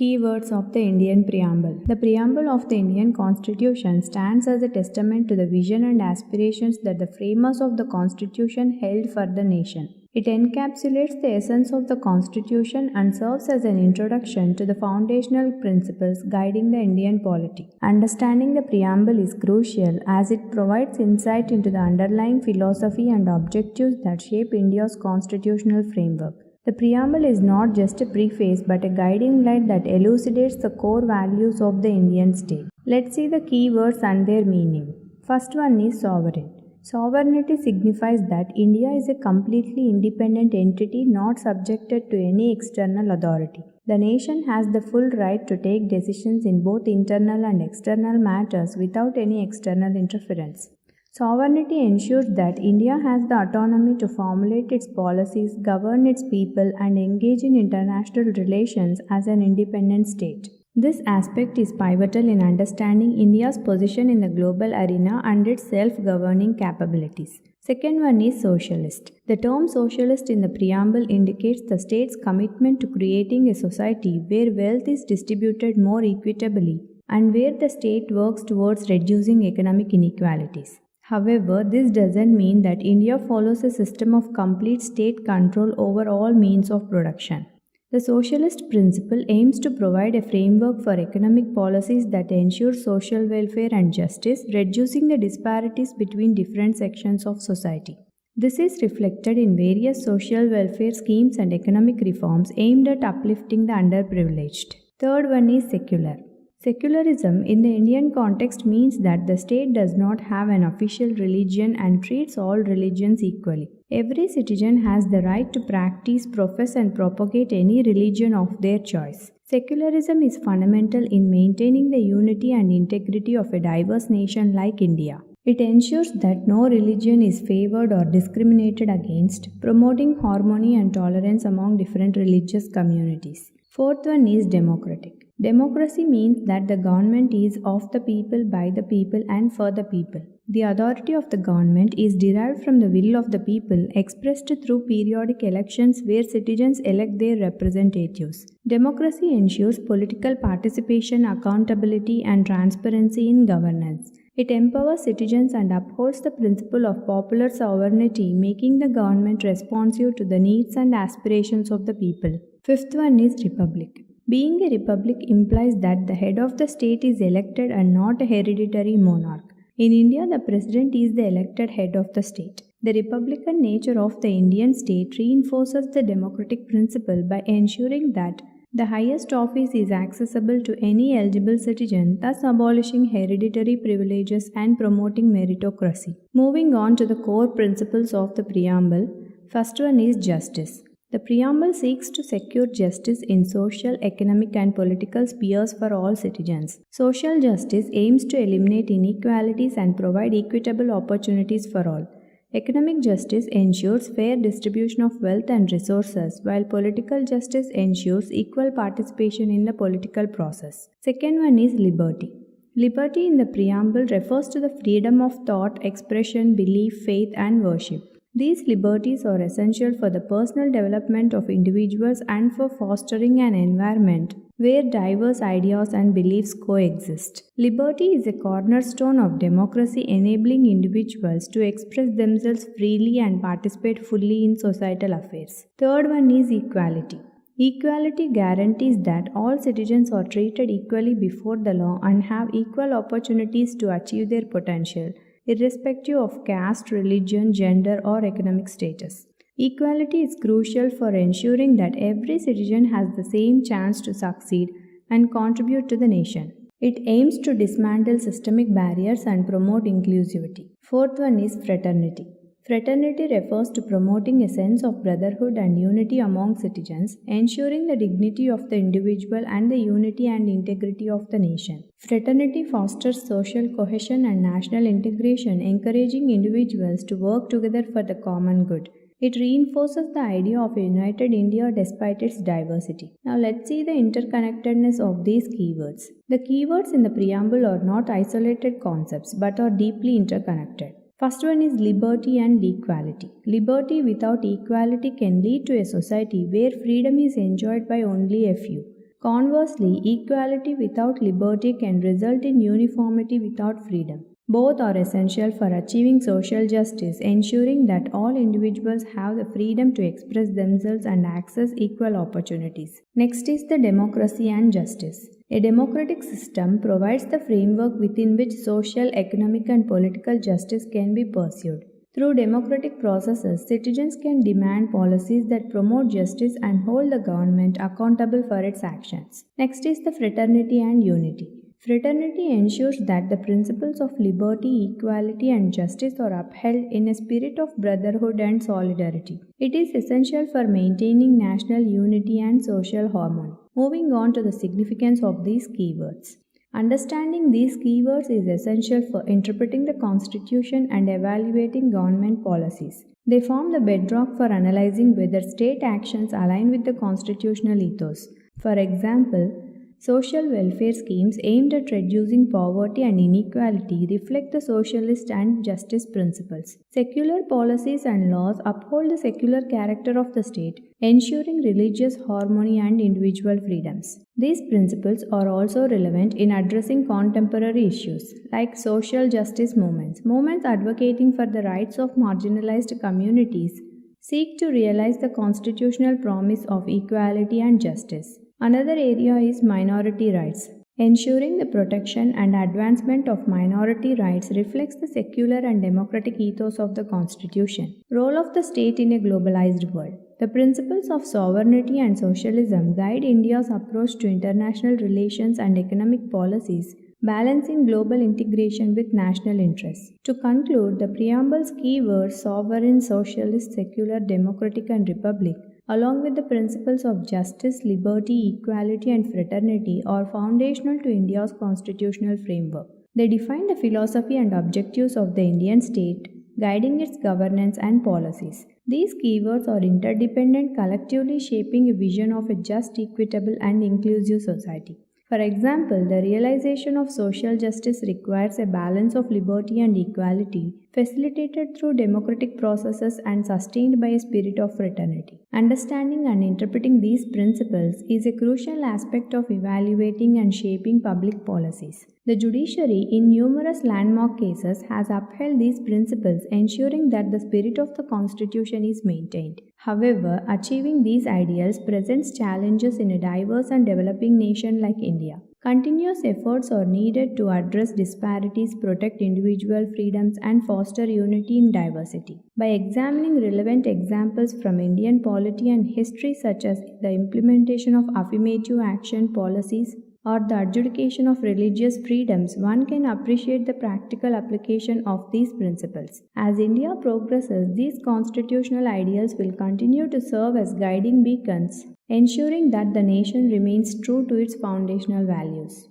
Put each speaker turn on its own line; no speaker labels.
Keywords of the Indian Preamble. The Preamble of the Indian Constitution stands as a testament to the vision and aspirations that the framers of the Constitution held for the nation. It encapsulates the essence of the Constitution and serves as an introduction to the foundational principles guiding the Indian polity. Understanding the Preamble is crucial as it provides insight into the underlying philosophy and objectives that shape India's constitutional framework. The Preamble is not just a preface but a guiding light that elucidates the core values of the Indian state. Let's see the key words and their meaning. First one is sovereign. Sovereignty signifies that India is a completely independent entity not subjected to any external authority. The nation has the full right to take decisions in both internal and external matters without any external interference. Sovereignty ensures that India has the autonomy to formulate its policies, govern its people, and engage in international relations as an independent state. This aspect is pivotal in understanding India's position in the global arena and its self-governing capabilities. Second one is socialist. The term socialist in the preamble indicates the state's commitment to creating a society where wealth is distributed more equitably and where the state works towards reducing economic inequalities. However, this doesn't mean that India follows a system of complete state control over all means of production. The socialist principle aims to provide a framework for economic policies that ensure social welfare and justice, reducing the disparities between different sections of society. This is reflected in various social welfare schemes and economic reforms aimed at uplifting the underprivileged. Third one is secular. Secularism in the Indian context means that the state does not have an official religion and treats all religions equally. Every citizen has the right to practice, profess, and propagate any religion of their choice. Secularism is fundamental in maintaining the unity and integrity of a diverse nation like India. It ensures that no religion is favored or discriminated against, promoting harmony and tolerance among different religious communities. Fourth one is democratic. Democracy means that the government is of the people, by the people, and for the people. The authority of the government is derived from the will of the people expressed through periodic elections where citizens elect their representatives. Democracy ensures political participation, accountability, and transparency in governance. It empowers citizens and upholds the principle of popular sovereignty, making the government responsive to the needs and aspirations of the people. Fifth one is republic. Being a republic implies that the head of the state is elected and not a hereditary monarch. In India, the president is the elected head of the state. The republican nature of the Indian state reinforces the democratic principle by ensuring that the highest office is accessible to any eligible citizen, thus abolishing hereditary privileges and promoting meritocracy. Moving on to the core principles of the preamble, first one is justice. The preamble seeks to secure justice in social, economic, and political spheres for all citizens. Social justice aims to eliminate inequalities and provide equitable opportunities for all. Economic justice ensures fair distribution of wealth and resources, while political justice ensures equal participation in the political process. Second one is liberty. Liberty in the preamble refers to the freedom of thought, expression, belief, faith, and worship. These liberties are essential for the personal development of individuals and for fostering an environment where diverse ideas and beliefs coexist. Liberty is a cornerstone of democracy, enabling individuals to express themselves freely and participate fully in societal affairs. Third one is equality. Equality guarantees that all citizens are treated equally before the law and have equal opportunities to achieve their potential, irrespective of caste, religion, gender, or economic status. Equality is crucial for ensuring that every citizen has the same chance to succeed and contribute to the nation. It aims to dismantle systemic barriers and promote inclusivity. Fourth one is fraternity. Fraternity refers to promoting a sense of brotherhood and unity among citizens, ensuring the dignity of the individual and the unity and integrity of the nation. Fraternity fosters social cohesion and national integration, encouraging individuals to work together for the common good. It reinforces the idea of a united India despite its diversity. Now let's see the interconnectedness of these keywords. The keywords in the preamble are not isolated concepts but are deeply interconnected. First one is liberty and equality. Liberty without equality can lead to a society where freedom is enjoyed by only a few. Conversely, equality without liberty can result in uniformity without freedom. Both are essential for achieving social justice, ensuring that all individuals have the freedom to express themselves and access equal opportunities. Next is the democracy and justice. A democratic system provides the framework within which social, economic, and political justice can be pursued. Through democratic processes, citizens can demand policies that promote justice and hold the government accountable for its actions. Next is the fraternity and unity. Fraternity ensures that the principles of liberty, equality, and justice are upheld in a spirit of brotherhood and solidarity. It is essential for maintaining national unity and social harmony. Moving on to the significance of these keywords. Understanding these keywords is essential for interpreting the Constitution and evaluating government policies. They form the bedrock for analyzing whether state actions align with the constitutional ethos. For example, social welfare schemes aimed at reducing poverty and inequality reflect the socialist and justice principles. Secular policies and laws uphold the secular character of the state, ensuring religious harmony and individual freedoms. These principles are also relevant in addressing contemporary issues like social justice movements advocating for the rights of marginalized communities seek to realize the constitutional promise of equality and justice. Another area is minority rights. Ensuring the protection and advancement of minority rights reflects the secular and democratic ethos of the Constitution. Role of the state in a globalized world. The principles of sovereignty and socialism guide India's approach to international relations and economic policies, balancing global integration with national interests. To conclude, the preamble's keywords sovereign, socialist, secular, democratic, and republic, along with the principles of justice, liberty, equality, and fraternity, are foundational to India's constitutional framework. They define the philosophy and objectives of the Indian state, guiding its governance and policies. These keywords are interdependent, collectively shaping a vision of a just, equitable, and inclusive society. For example, the realization of social justice requires a balance of liberty and equality, facilitated through democratic processes and sustained by a spirit of fraternity. Understanding and interpreting these principles is a crucial aspect of evaluating and shaping public policies. The judiciary, in numerous landmark cases, has upheld these principles, ensuring that the spirit of the Constitution is maintained. However, achieving these ideals presents challenges in a diverse and developing nation like India. Continuous efforts are needed to address disparities, protect individual freedoms, and foster unity in diversity. By examining relevant examples from Indian polity and history, such as the implementation of affirmative action policies or the adjudication of religious freedoms, one can appreciate the practical application of these principles. As India progresses, these constitutional ideals will continue to serve as guiding beacons, ensuring that the nation remains true to its foundational values.